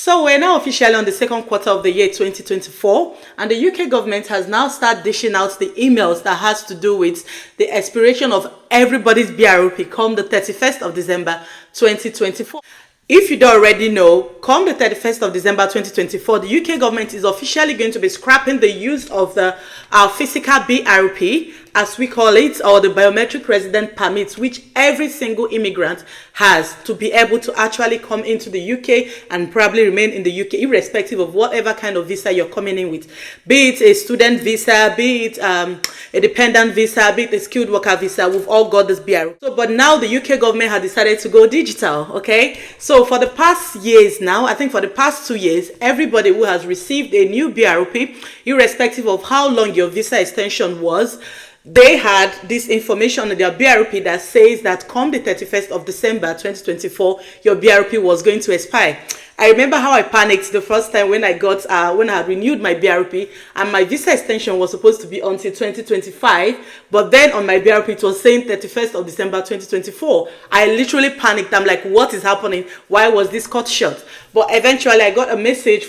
So we're now officially on the second quarter of the year 2024, and the UK government has now started dishing out the emails that has to do with the expiration of everybody's BRP come the 31st of December 2024. If you don't already know, come the 31st of December 2024, the UK government is officially going to be scrapping the use of our physical BRP, as we call it, or the biometric resident permit, which every single immigrant has to be able to actually come into the UK and probably remain in the UK, irrespective of whatever kind of visa you're coming in with. Be it a student visa, be it a dependent visa, be it a skilled worker visa, we've all got this BRP. So, but now the UK government has decided to go digital, okay? So for the past years now, I think for the past 2 years, everybody who has received a new BRP, irrespective of how long your visa extension was, they had this information on their BRP that says that come the 31st of December 2024, your BRP was going to expire. I remember how I panicked the first time when I had renewed my BRP, and my visa extension was supposed to be until 2025, but then on my BRP it was saying 31st of December 2024. I literally panicked. I'm like, what is happening? Why was this cut short? But eventually I got a message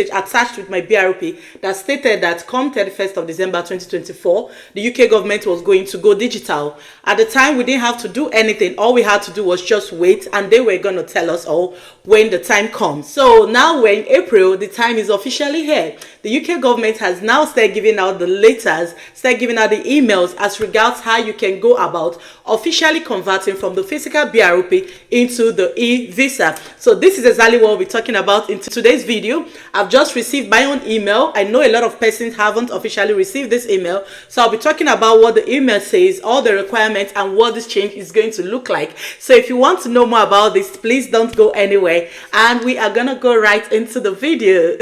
attached with my BRP that stated that come 31st of December 2024, the UK government was going to go digital. At the time, we didn't have to do anything. All we had to do was just wait, and they were going to tell us all when the time comes. So now we're in April, the time is officially here. The UK government has now started giving out the letters, started giving out the emails as regards how you can go about officially converting from the physical BRP into the e-visa. So this is exactly what we're talking about in today's video. I've just received my own email. I know a lot of persons haven't officially received this email. So I'll be talking about what the email says, all the requirements, and what this change is going to look like. So if you want to know more about this, please don't go anywhere. And we are gonna go right into the video.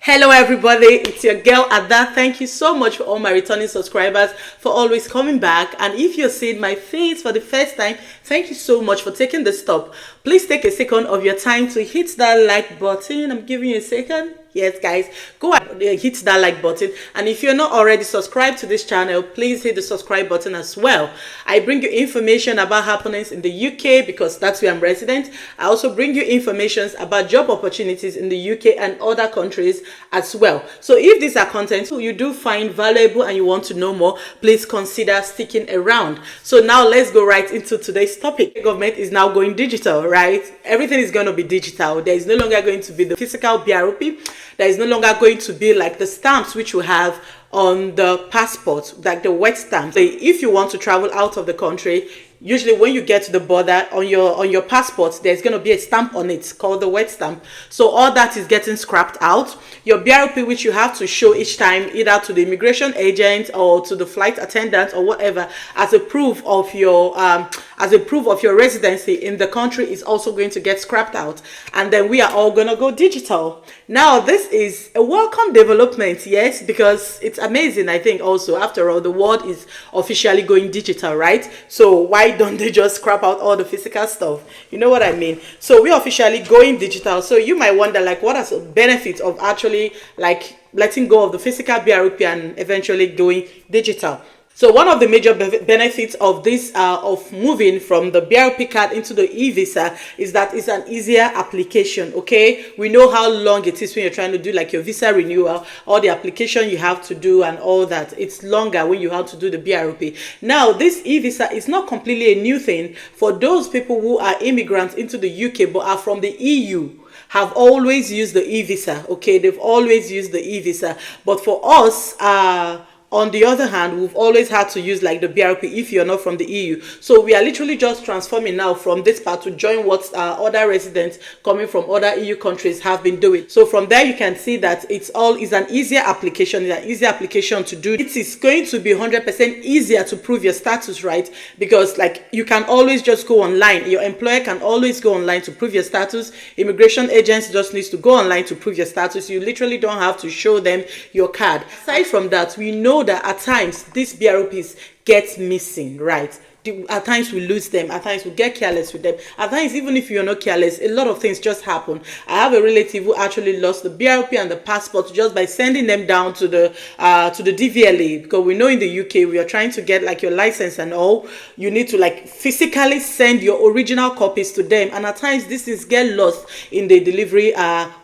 Hello everybody, it's your girl Ada. Thank you so much for all my returning subscribers for always coming back. And if you're seeing my face for the first time, thank you so much for taking the stop. Please take a second of your time to hit that like button. I'm giving you a second. Yes guys, go ahead and hit that like button, and if you're not already subscribed to this channel, please hit the subscribe button as well. I bring you information about happenings in the UK because that's where I'm resident. I also bring you information about job opportunities in the UK and other countries as well. So if these are content you do find valuable and you want to know more, please consider sticking around. So now let's go right into today's topic. The government is now going digital, right? Everything is going to be digital. There is no longer going to be the physical BRP. There is no longer going to be like the stamps which you have on the passport, like the wet stamp. So if you want to travel out of the country, usually when you get to the border, on your passport, there's going to be a stamp on it called the wet stamp. So all that is getting scrapped out. Your BRP, which you have to show each time, either to the immigration agent or to the flight attendant or whatever, as a proof of your residency in the country, is also going to get scrapped out. And then we are all going to go digital. Now, this is a welcome development, yes, because it's amazing. I think also, after all, the world is officially going digital, right? So why don't they just scrap out all the physical stuff? You know what I mean? So we're officially going digital. So you might wonder, like, what are the benefits of actually like letting go of the physical BRP and eventually going digital? So one of the major benefits of this, of moving from the BRP card into the e-visa, is that it's an easier application, okay? We know how long it is when you're trying to do like your visa renewal, all the application you have to do and all that. It's longer when you have to do the BRP. Now, this e-visa is not completely a new thing for those people who are immigrants into the UK but are from the EU. Have always used the e-visa, okay? They've always used the e-visa. But for us, on the other hand, we've always had to use like the BRP if you're not from the EU. So we are literally just transforming now from this part to join what other residents coming from other EU countries have been doing. So from there, you can see that it's an easier application. It's an easier application to do. It is going to be 100% easier to prove your status, right? Because like you can always just go online. Your employer can always go online to prove your status. Immigration agents just needs to go online to prove your status. You literally don't have to show them your card. Aside from that, we know that at times these BRPs get missing, right? At times we lose them, at times we get careless with them, at times even if you're not careless, a lot of things just happen. I have a relative who actually lost the BRP and the passport just by sending them down to the DVLA, because we know in the UK we are trying to get like your license and all, you need to like physically send your original copies to them, and at times these things get lost in the delivery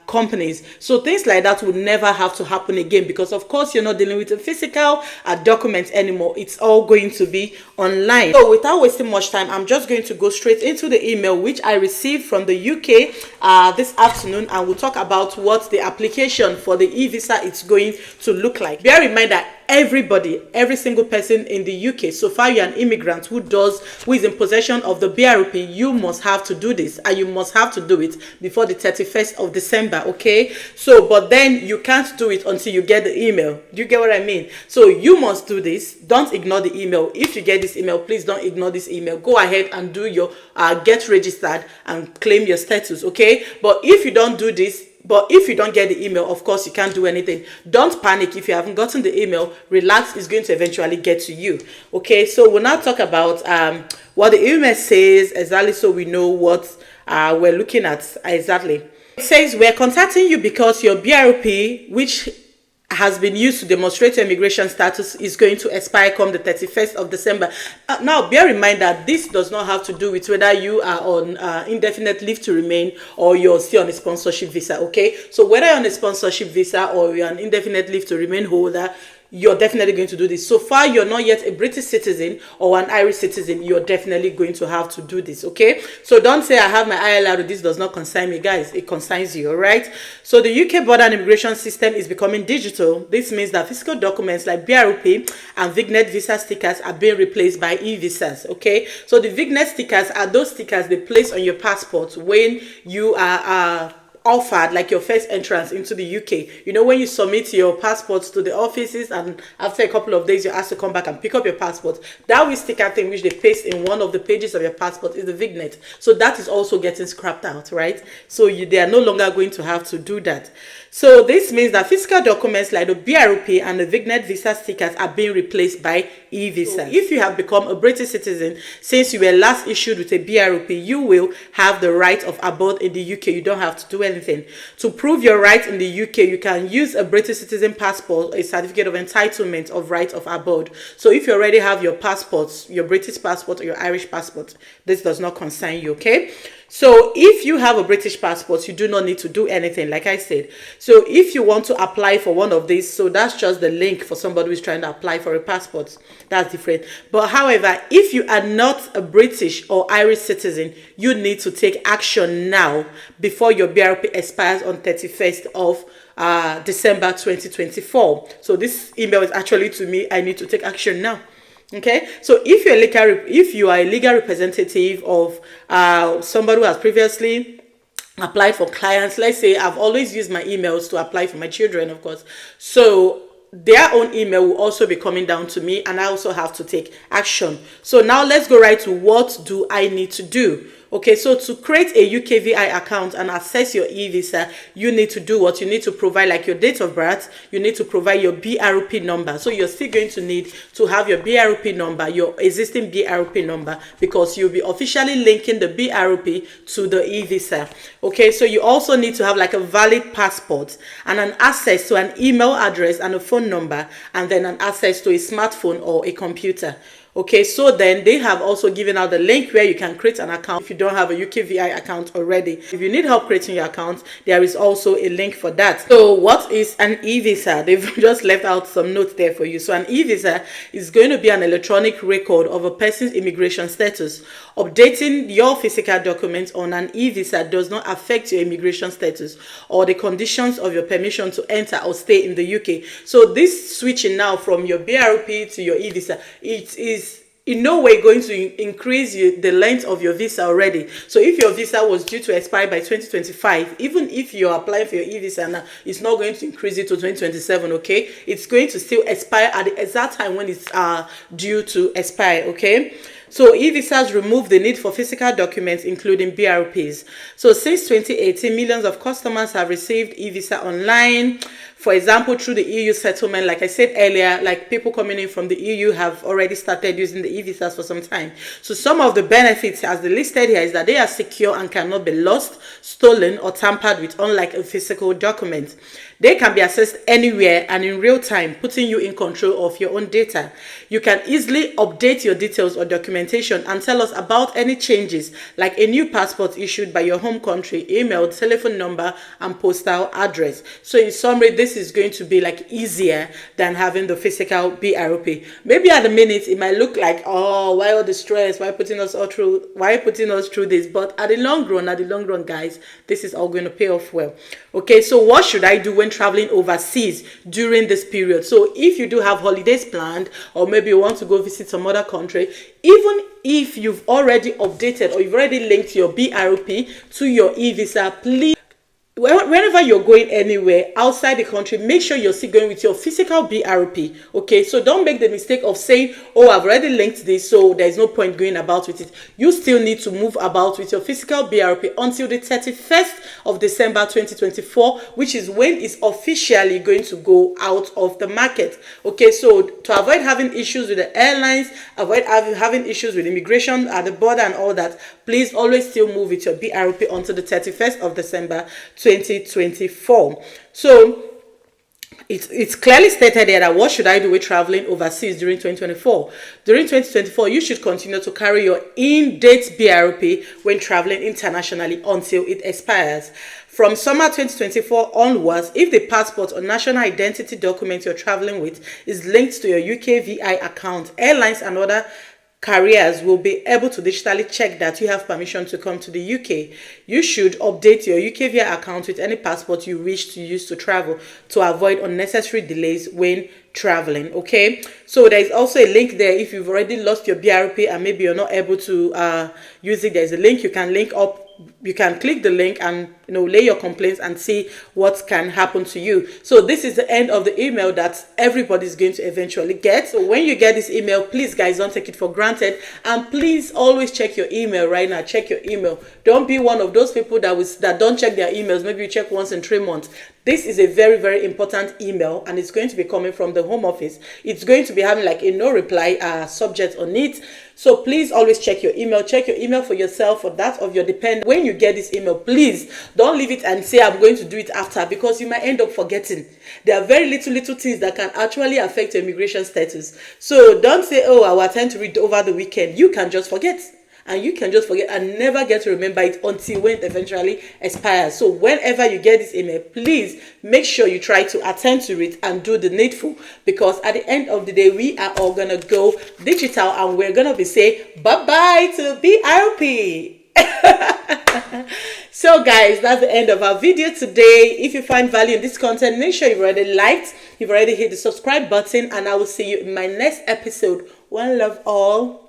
companies. So things like that would never have to happen again, because of course you're not dealing with a physical document anymore. It's all going to be online. So without wasting much time, I'm just going to go straight into the email which I received from the UK this afternoon, and we'll talk about what the application for the e-visa is going to look like. Bear in mind that every single person in the UK, so far you're an immigrant who is in possession of the BRP, you must have to do this, and you must have to do it before the 31st of December, okay? So but then you can't do it until you get the email. Do you get what I mean? So you must do this. Don't ignore the email. If you get this email, please don't ignore this email. Go ahead and do your get registered and claim your status, okay? But if you don't do this, if you don't get the email, of course, you can't do anything. Don't panic if you haven't gotten the email. Relax, it's going to eventually get to you. Okay, so we'll now talk about what the email says exactly, so we know what we're looking at exactly. It says, we're contacting you because your BRP, which has been used to demonstrate your immigration status, is going to expire come the 31st of December. Now, bear in mind that this does not have to do with whether you are on indefinite leave to remain or you're still on a sponsorship visa, okay? So whether you're on a sponsorship visa or you're an indefinite leave to remain holder, you're definitely going to do this. So far, you're not yet a British citizen or an Irish citizen, you're definitely going to have to do this, okay? So don't say, I have my ILR, this does not concern me, guys. It concerns you, all right? So the UK border and immigration system is becoming digital. This means that physical documents like BRP and Vignet visa stickers are being replaced by e-visas, okay? So the Vignet stickers are those stickers they place on your passport when you are offered like your first entrance into the UK. You know, when you submit your passports to the offices and after a couple of days you're asked to come back and pick up your passport, that wee sticker thing which they paste in one of the pages of your passport is the Vignet. So that is also getting scrapped out, right? So they are no longer going to have to do that. So this means that physical documents like the BRP and the Vignet visa stickers are being replaced by e-visa. So if you have become a British citizen since you were last issued with a BRP, you will have the right of abode in the UK. You don't have to do anything. To prove your right in the UK, you can use a British citizen passport, a certificate of entitlement of right of abode. So if you already have your passports, your British passport or your Irish passport, this does not concern you, okay? So if you have a British passport, you do not need to do anything, like I said. So if you want to apply for one of these, so that's just the link for somebody who's trying to apply for a passport. That's different. But however, if you are not a British or Irish citizen, you need to take action now before your BRP expires on 31st of December 2024. So this email is actually to me. I need to take action now. Okay, so if you are a legal representative of somebody who has previously applied for clients, let's say I've always used my emails to apply for my children, of course, so their own email will also be coming down to me, and I also have to take action. So now let's go right to what do I need to do. Okay, so to create a UKVI account and access your e-visa, you need to do what? You need to provide like your date of birth, you need to provide your BRP number. So you're still going to need to have your BRP number, your existing BRP number, because you'll be officially linking the BRP to the e-visa. Okay, so you also need to have like a valid passport and an access to an email address and a phone number, and then an access to a smartphone or a computer. Okay, so then they have also given out the link where you can create an account if you don't have a UKVI account already. If you need help creating your account, there is also a link for that. So what is an e-visa? They've just left out some notes there for you. So an e-visa is going to be an electronic record of a person's immigration status. Updating your physical documents on an e-visa does not affect your immigration status or the conditions of your permission to enter or stay in the UK. So this switching now from your BRP to your e-visa, it is in no way going to increase the length of your visa already. So if your visa was due to expire by 2025, even if you're applying for your e-visa now, it's not going to increase it to 2027, okay? It's going to still expire at the exact time when it's due to expire, okay? So e-visas remove the need for physical documents, including BRPs. So since 2018, millions of customers have received e-visa online. For example, through the EU settlement, like I said earlier, like people coming in from the EU have already started using the e-visas for some time. So some of the benefits as they listed here is that they are secure and cannot be lost, stolen, or tampered with, unlike a physical document. They can be accessed anywhere and in real time, putting you in control of your own data. You can easily update your details or documentation and tell us about any changes, like a new passport issued by your home country, email, telephone number, and postal address. So in summary, this is going to be like easier than having the physical BRP. Maybe at the minute it might look like, oh, why all the stress? Why putting us through this? But at the long run, guys, this is all going to pay off well. Okay, so what should I do when traveling overseas during this period? So if you do have holidays planned, or maybe you want to go visit some other country, even if you've already updated or you've already linked your BRP to your e-visa, please, whenever you're going anywhere outside the country, make sure you're still going with your physical BRP. Okay, so don't make the mistake of saying, oh, I've already linked this, so there's no point going about with it. You still need to move about with your physical BRP until the 31st of December 2024, which is when it's officially going to go out of the market. Okay, so to avoid having issues with the airlines, avoid having issues with immigration at the border and all that, please always still move with your BRP until the 31st of December 2024. So it's clearly stated there that what should I do with traveling overseas during 2024? During 2024, you should continue to carry your in-date BRP when traveling internationally until it expires. From summer 2024 onwards, if the passport or national identity document you're traveling with is linked to your UK VI account, airlines and other carriers will be able to digitally check that you have permission to come to the UK. You should update your UK VI account with any passport you wish to use to travel to avoid unnecessary delays when traveling. Okay, so there is also a link there. If you've already lost your BRP and maybe you're not able to use it, there's a link you can link up. You can click the link and lay your complaints and see what can happen to you. So this is the end of the email that everybody's going to eventually get. So when you get this email, please guys, don't take it for granted, and please always check your email right now. Check your email. Don't be one of those people that don't check their emails. Maybe you check once in 3 months. This is a very, very important email, and it's going to be coming from the Home Office. It's going to be having like a no reply subject on it. So please always check your email. Check your email for yourself or that of your dependent. When you get this email, please don't leave it and say I'm going to do it after, because you might end up forgetting. There are very little things that can actually affect your immigration status. So don't say, oh, I will attempt to read over the weekend. You can just forget. And you can just forget and never get to remember it until when it eventually expires. So whenever you get this email, please make sure you try to attend to it and do the needful, because at the end of the day, we are all going to go digital and we're going to be saying bye-bye to BRP. So guys, that's the end of our video today. If you find value in this content, make sure you've already liked, you've already hit the subscribe button, and I will see you in my next episode. One love all.